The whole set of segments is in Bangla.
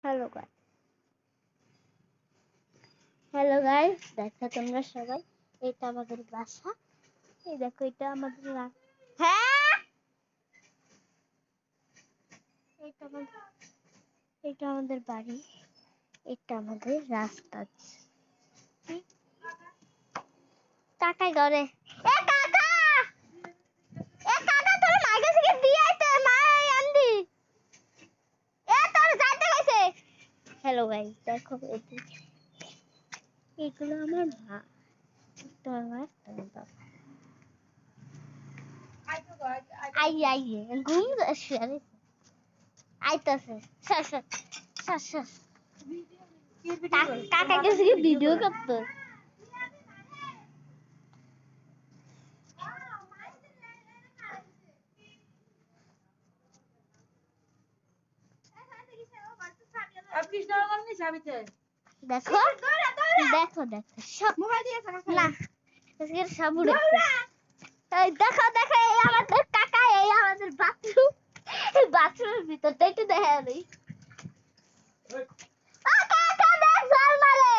হ্যালো গাইস, হ্যালো গাইস, দেখো তোমরা সবাই, এটা আমাদের বাসা। এই দেখো, এটা আমাদের হ্যাঁ, এটা আমাদের এটা আমাদের বাড়ি, এটা আমাদের রাস্তা। কাকাই ঘরে। এ কাকা, এ কাকা, তোর মার কাছে কি দিয়ে আইতে, মা আন্দি। এ তোর যাইতে কইছে। হ্যালো গাইস, দেখো এগুলো আমার মা, তো আমার বাবা। আই আই ঘুম শুয়ে আইতাছে। সর সর সর সর। কাকা গেছে কি ভিডিও করতে। দেখো দেখো দেখো সব না, আজকে সব উড়ে এই দেখো দেখো, এই আমাদের কাকা, এই আমাদের বাথরুম। এই বাথরুমের ভিতরটা একটু দেখা নেই। কাকা দেখ জল মারে।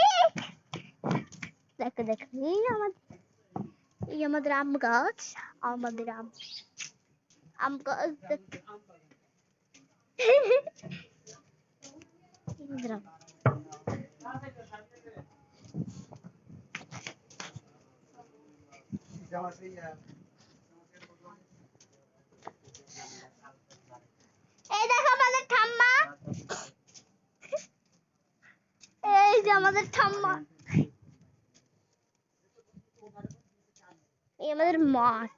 ইক! দেখো দেখো, এই আমাদের আম গাছ, আমাদের আম গাছ ইন্দ্রা। এই দেখো আমাদের ঠাম্মা, এই যে আমাদের ঠাম্মা, এই আমাদের মাঠ।